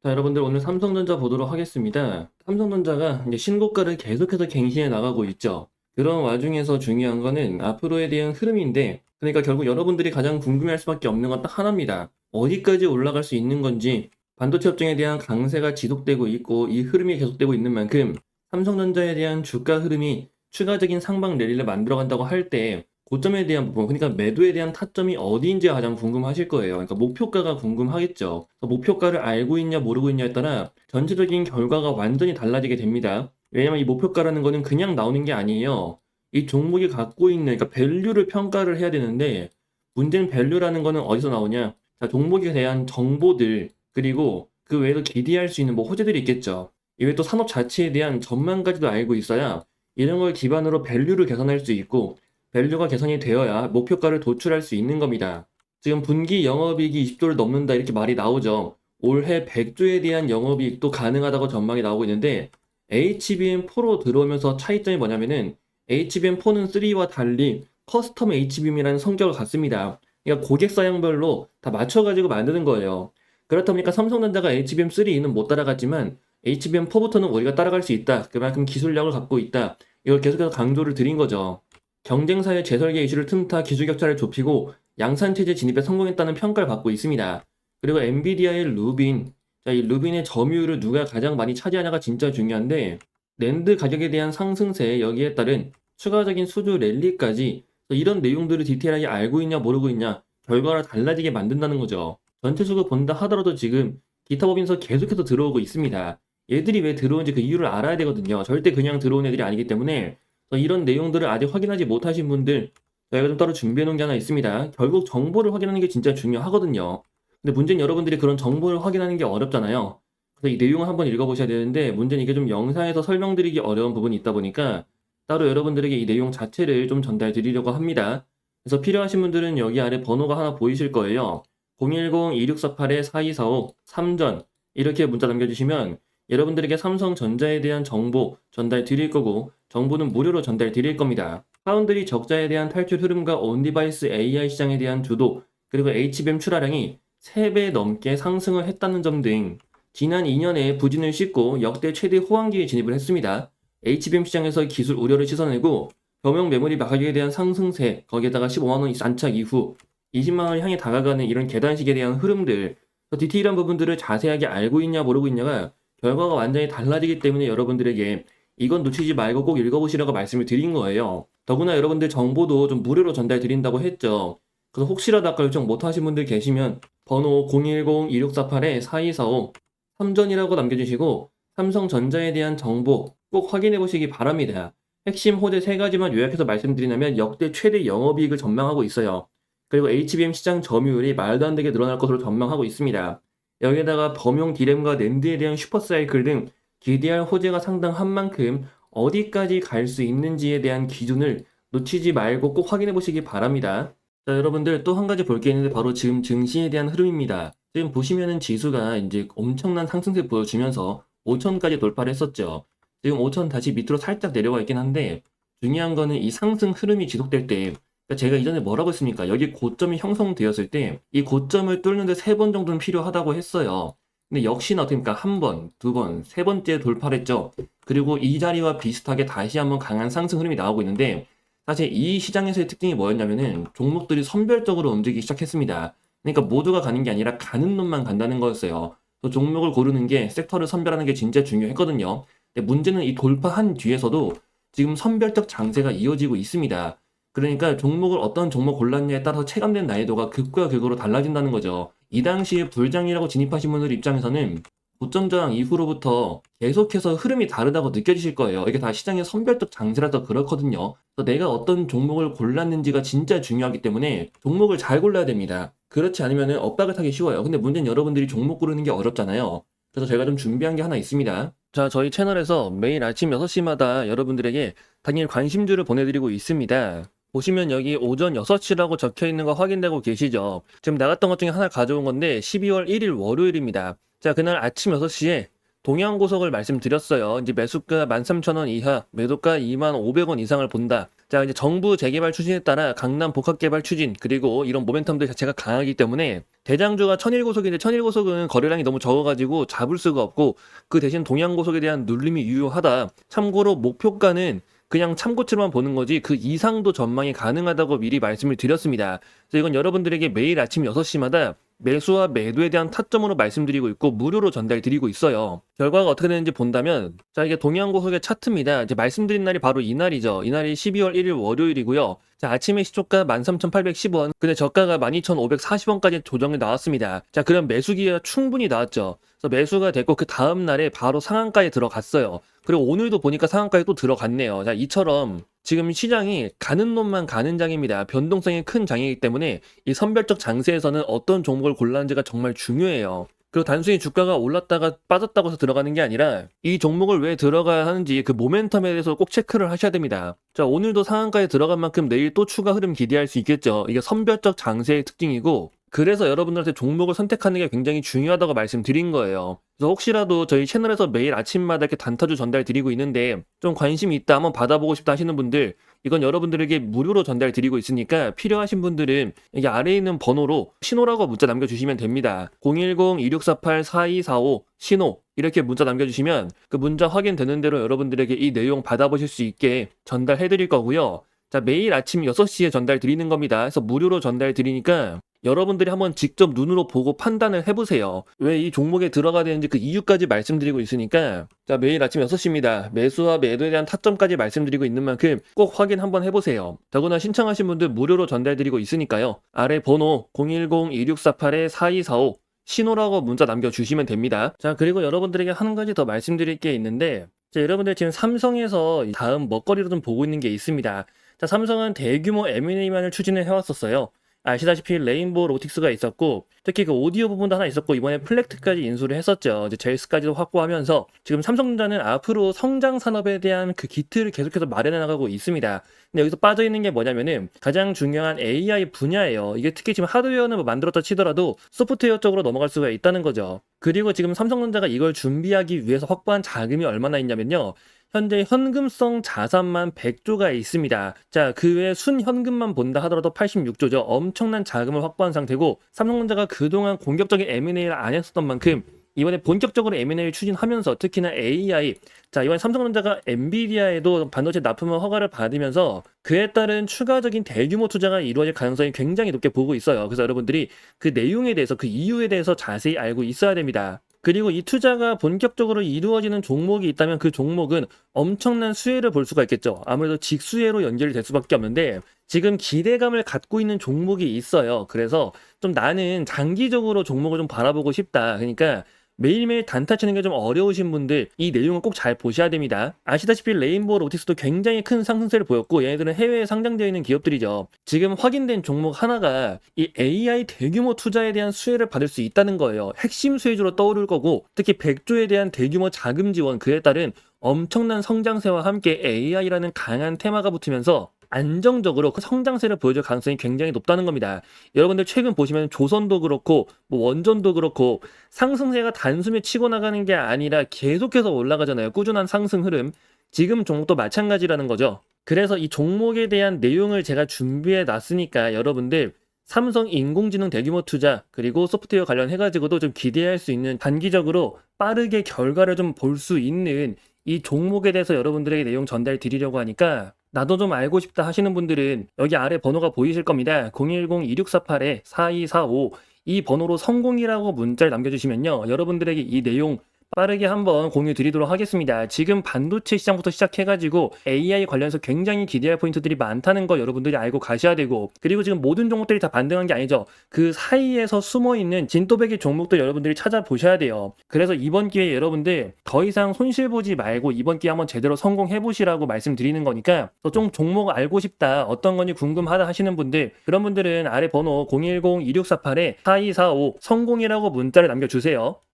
자, 여러분들 오늘 삼성전자 보도록 하겠습니다. 삼성전자가 이제 신고가를 계속해서 갱신해 나가고 있죠. 그런 와중에서 중요한 거는 앞으로에 대한 흐름인데, 그러니까 결국 여러분들이 가장 궁금해할 수밖에 없는 건 딱 하나입니다. 어디까지 올라갈 수 있는 건지, 반도체 업종에 대한 강세가 지속되고 있고 이 흐름이 계속되고 있는 만큼 삼성전자에 대한 주가 흐름이 추가적인 상방 랠리를 만들어 간다고 할 때 고점에 대한 부분, 그러니까 매도에 대한 타점이 어디인지 가장 궁금하실 거예요. 그러니까 목표가가 궁금하겠죠. 목표가를 알고 있냐 모르고 있냐에 따라 전체적인 결과가 완전히 달라지게 됩니다. 왜냐면 이 목표가라는 거는 그냥 나오는 게 아니에요. 이 종목이 갖고 있는, 그러니까 밸류를 평가를 해야 되는데, 문제는 밸류라는 거는 어디서 나오냐? 자, 종목에 대한 정보들, 그리고 그 외에도 기대할 수 있는 뭐 호재들이 있겠죠. 이외에 또 산업 자체에 대한 전망까지도 알고 있어야 이런 걸 기반으로 밸류를 계산할 수 있고, 밸류가 개선이 되어야 목표가를 도출할 수 있는 겁니다. 지금 분기 영업이익이 20조를 넘는다 이렇게 말이 나오죠. 올해 100조에 대한 영업이익도 가능하다고 전망이 나오고 있는데, HBM4로 들어오면서 차이점이 뭐냐면은 HBM4는 3와 달리 커스텀 HBM이라는 성격을 갖습니다. 그러니까 고객 사양별로 다 맞춰가지고 만드는 거예요. 그렇다 보니까 삼성전자가 HBM3는 못 따라갔지만 HBM4부터는 우리가 따라갈 수 있다. 그만큼 기술력을 갖고 있다. 이걸 계속해서 강조를 드린 거죠. 경쟁사의 재설계 이슈를 틈타 기술 격차를 좁히고 양산체제 진입에 성공했다는 평가를 받고 있습니다. 그리고 엔비디아의 루빈, 자, 이 루빈의 점유율을 누가 가장 많이 차지하냐가 진짜 중요한데, 낸드 가격에 대한 상승세, 여기에 따른 추가적인 수주 랠리까지 이런 내용들을 디테일하게 알고 있냐 모르고 있냐 결과가 달라지게 만든다는 거죠. 전체적으로 본다 하더라도 지금 기타 법인서 계속해서 들어오고 있습니다. 얘들이 왜 들어오는지 그 이유를 알아야 되거든요. 절대 그냥 들어온 애들이 아니기 때문에 이런 내용들을 아직 확인하지 못하신 분들, 저희가 좀 따로 준비해 놓은 게 하나 있습니다. 결국 정보를 확인하는 게 진짜 중요하거든요. 근데 문제는 여러분들이 그런 정보를 확인하는 게 어렵잖아요. 그래서 이 내용을 한번 읽어보셔야 되는데, 문제는 이게 좀 영상에서 설명드리기 어려운 부분이 있다 보니까 따로 여러분들에게 이 내용 자체를 좀 전달 드리려고 합니다. 그래서 필요하신 분들은 여기 아래 번호가 하나 보이실 거예요. 010-2648-4245 3전 이렇게 문자 남겨주시면 여러분들에게 삼성전자에 대한 정보 전달 드릴 거고, 정보는 무료로 전달 드릴 겁니다. 파운드리 적자에 대한 탈출 흐름과 온디바이스 AI 시장에 대한 주도, 그리고 HBM 출하량이 3배 넘게 상승을 했다는 점 등 지난 2년에 부진을 씻고 역대 최대 호황기에 진입을 했습니다. HBM 시장에서 기술 우려를 씻어내고 범용 메모리 가격에 대한 상승세, 거기에다가 15만원 안착 이후 20만원을 향해 다가가는 이런 계단식에 대한 흐름들, 디테일한 부분들을 자세하게 알고 있냐 모르고 있냐가 결과가 완전히 달라지기 때문에 여러분들에게 이건 놓치지 말고 꼭 읽어보시라고 말씀을 드린 거예요. 더구나 여러분들 정보도 좀 무료로 전달 드린다고 했죠. 그래서 혹시라도 아까 요청 못하신 분들 계시면 번호 010-2648-4245 삼전이라고 남겨주시고 삼성전자에 대한 정보 꼭 확인해 보시기 바랍니다. 핵심 호재 3가지만 요약해서 말씀드리자면 역대 최대 영업이익을 전망하고 있어요. 그리고 HBM 시장 점유율이 말도 안 되게 늘어날 것으로 전망하고 있습니다. 여기에다가 범용 디램과 낸드에 대한 슈퍼사이클 등 기대할 호재가 상당한 만큼 어디까지 갈 수 있는지에 대한 기준을 놓치지 말고 꼭 확인해 보시기 바랍니다. 자, 여러분들 또 한 가지 볼 게 있는데 바로 지금 증시에 대한 흐름입니다. 지금 보시면은 지수가 이제 엄청난 상승세 보여주면서 5천까지 돌파를 했었죠. 지금 5천 다시 밑으로 살짝 내려와 있긴 한데, 중요한 거는 이 상승 흐름이 지속될 때, 그러니까 제가 이전에 뭐라고 했습니까? 여기 고점이 형성되었을 때 이 고점을 뚫는데 3번 정도는 필요하다고 했어요. 근데 역시나 어떻게 닙니까? 한 번, 두 번, 세 번째 돌파를 했죠. 그리고 이 자리와 비슷하게 다시 한번 강한 상승 흐름이 나오고 있는데, 사실 이 시장에서의 특징이 뭐였냐면은 종목들이 선별적으로 움직이기 시작했습니다. 그러니까 모두가 가는 게 아니라 가는 놈만 간다는 거였어요. 또 종목을 고르는 게, 섹터를 선별하는 게 진짜 중요했거든요. 근데 문제는 이 돌파한 뒤에서도 지금 선별적 장세가 이어지고 있습니다. 그러니까 종목을 어떤 종목 골랐냐에 따라서 체감된 난이도가 극과 극으로 달라진다는 거죠. 이 당시에 불장이라고 진입하신 분들 입장에서는 고점 저항 이후로부터 계속해서 흐름이 다르다고 느껴지실 거예요. 이게 다 시장의 선별적 장세라서 그렇거든요. 그래서 내가 어떤 종목을 골랐는지가 진짜 중요하기 때문에 종목을 잘 골라야 됩니다. 그렇지 않으면 엇박을 타기 쉬워요. 근데 문제는 여러분들이 종목 고르는 게 어렵잖아요. 그래서 제가 좀 준비한 게 하나 있습니다. 자, 저희 채널에서 매일 아침 6시마다 여러분들에게 당일 관심주를 보내드리고 있습니다. 보시면 여기 오전 6시라고 적혀 있는 거 확인되고 계시죠? 지금 나갔던 것 중에 하나 가져온 건데 12월 1일 월요일입니다. 자, 그날 아침 6시에 동양고석을 말씀드렸어요. 이제 매수가 13,000원 이하, 매도가 25,500원 이상을 본다. 자, 이제 정부 재개발 추진에 따라 강남 복합개발 추진, 그리고 이런 모멘텀들 자체가 강하기 때문에 대장주가 천일고속인데 천일고속은 거래량이 너무 적어가지고 잡을 수가 없고 그 대신 동양고속에 대한 눌림이 유효하다. 참고로 목표가는 그냥 참고치로만 보는 거지 그 이상도 전망이 가능하다고 미리 말씀을 드렸습니다. 그래서 이건 여러분들에게 매일 아침 6시마다 매수와 매도에 대한 타점으로 말씀드리고 있고 무료로 전달드리고 있어요. 결과가 어떻게 되는지 본다면 자 이게 동양고속의 차트입니다. 이제 말씀드린 날이 바로 이날이죠. 이날이 12월 1일 월요일이고요. 자 아침에 시초가 13,810원 근데 저가가 12,540원까지 조정이 나왔습니다. 자 그럼 매수기가 충분히 나왔죠. 그래서 매수가 됐고 그 다음날에 바로 상한가에 들어갔어요. 그리고 오늘도 보니까 상한가에 또 들어갔네요. 자 이처럼 지금 시장이 가는 놈만 가는 장입니다. 변동성이 큰 장이기 때문에 이 선별적 장세에서는 어떤 종목을 골라는지가 정말 중요해요. 그리고 단순히 주가가 올랐다가 빠졌다고 해서 들어가는 게 아니라 이 종목을 왜 들어가야 하는지 그 모멘텀에 대해서 꼭 체크를 하셔야 됩니다. 자 오늘도 상한가에 들어간 만큼 내일 또 추가 흐름 기대할 수 있겠죠. 이게 선별적 장세의 특징이고 그래서 여러분들한테 종목을 선택하는 게 굉장히 중요하다고 말씀드린 거예요. 그래서 혹시라도 저희 채널에서 매일 아침마다 이렇게 단타주 전달 드리고 있는데 좀 관심이 있다 한번 받아보고 싶다 하시는 분들 이건 여러분들에게 무료로 전달 드리고 있으니까 필요하신 분들은 여기 아래에 있는 번호로 신호라고 문자 남겨주시면 됩니다. 010-2648-4245 신호 이렇게 문자 남겨주시면 그 문자 확인되는 대로 여러분들에게 이 내용 받아보실 수 있게 전달해 드릴 거고요. 자 매일 아침 6시에 전달 드리는 겁니다. 그래서 무료로 전달 드리니까 여러분들이 한번 직접 눈으로 보고 판단을 해보세요. 왜 이 종목에 들어가야 되는지 그 이유까지 말씀드리고 있으니까 자 매일 아침 6시입니다. 매수와 매도에 대한 타점까지 말씀드리고 있는 만큼 꼭 확인 한번 해보세요. 더구나 신청하신 분들 무료로 전달드리고 있으니까요. 아래 번호 010-2648-4245 신호라고 문자 남겨주시면 됩니다. 자 그리고 여러분들에게 한 가지 더 말씀드릴 게 있는데 자, 여러분들 지금 삼성에서 다음 먹거리로 좀 보고 있는 게 있습니다. 자 삼성은 대규모 M&A만을 추진을 해왔었어요. 아시다시피 레인보우 로틱스가 있었고 특히 그 오디오 부분도 하나 있었고 이번에 플렉트까지 인수를 했었죠. 이제 제이스까지도 확보하면서 지금 삼성전자는 앞으로 성장 산업에 대한 그 기틀을 계속해서 마련해 나가고 있습니다. 근데 여기서 빠져 있는 게 뭐냐면은 가장 중요한 AI 분야예요. 이게 특히 지금 하드웨어는 뭐 만들었다 치더라도 소프트웨어 쪽으로 넘어갈 수가 있다는 거죠. 그리고 지금 삼성전자가 이걸 준비하기 위해서 확보한 자금이 얼마나 있냐면요. 현재 현금성 자산만 100조가 있습니다. 자, 그 외에 순현금만 본다 하더라도 86조죠. 엄청난 자금을 확보한 상태고 삼성전자가 그동안 공격적인 M&A를 안 했었던 만큼 이번에 본격적으로 M&A를 추진하면서 특히나 AI 자 이번에 삼성전자가 엔비디아에도 반도체 납품을 허가를 받으면서 그에 따른 추가적인 대규모 투자가 이루어질 가능성이 굉장히 높게 보고 있어요. 그래서 여러분들이 그 내용에 대해서 그 이유에 대해서 자세히 알고 있어야 됩니다. 그리고 이 투자가 본격적으로 이루어지는 종목이 있다면 그 종목은 엄청난 수혜를 볼 수가 있겠죠. 아무래도 직수혜로 연결이 될 수밖에 없는데 지금 기대감을 갖고 있는 종목이 있어요. 그래서 좀 나는 장기적으로 종목을 좀 바라보고 싶다. 그러니까 매일매일 단타 치는 게 좀 어려우신 분들 이 내용을 꼭 잘 보셔야 됩니다. 아시다시피 레인보우 로틱스도 굉장히 큰 상승세를 보였고 얘네들은 해외에 상장되어 있는 기업들이죠. 지금 확인된 종목 하나가 이 AI 대규모 투자에 대한 수혜를 받을 수 있다는 거예요. 핵심 수혜주로 떠오를 거고 특히 100조에 대한 대규모 자금 지원 그에 따른 엄청난 성장세와 함께 AI라는 강한 테마가 붙으면서 안정적으로 그 성장세를 보여줄 가능성이 굉장히 높다는 겁니다. 여러분들 최근 보시면 조선도 그렇고 뭐 원전도 그렇고 상승세가 단숨에 치고 나가는 게 아니라 계속해서 올라가잖아요. 꾸준한 상승 흐름. 지금 종목도 마찬가지라는 거죠. 그래서 이 종목에 대한 내용을 제가 준비해 놨으니까 여러분들 삼성 인공지능 대규모 투자 그리고 소프트웨어 관련해가지고도 좀 기대할 수 있는 단기적으로 빠르게 결과를 좀 볼 수 있는 이 종목에 대해서 여러분들에게 내용 전달 드리려고 하니까 나도 좀 알고 싶다 하시는 분들은 여기 아래 번호가 보이실 겁니다. 010-2648-4245 이 번호로 성공이라고 문자를 남겨주시면요. 여러분들에게 이 내용 빠르게 한번 공유 드리도록 하겠습니다. 지금 반도체 시장부터 시작해가지고 AI 관련해서 굉장히 기대할 포인트들이 많다는 거 여러분들이 알고 가셔야 되고 그리고 지금 모든 종목들이 다 반등한 게 아니죠. 그 사이에서 숨어있는 진또배기 종목들 여러분들이 찾아보셔야 돼요. 그래서 이번 기회에 여러분들 더 이상 손실 보지 말고 이번 기회에 한번 제대로 성공해보시라고 말씀드리는 거니까 좀 종목 알고 싶다 어떤 건지 궁금하다 하시는 분들 그런 분들은 아래 번호 010-2648-4245 성공이라고 문자를 남겨주세요.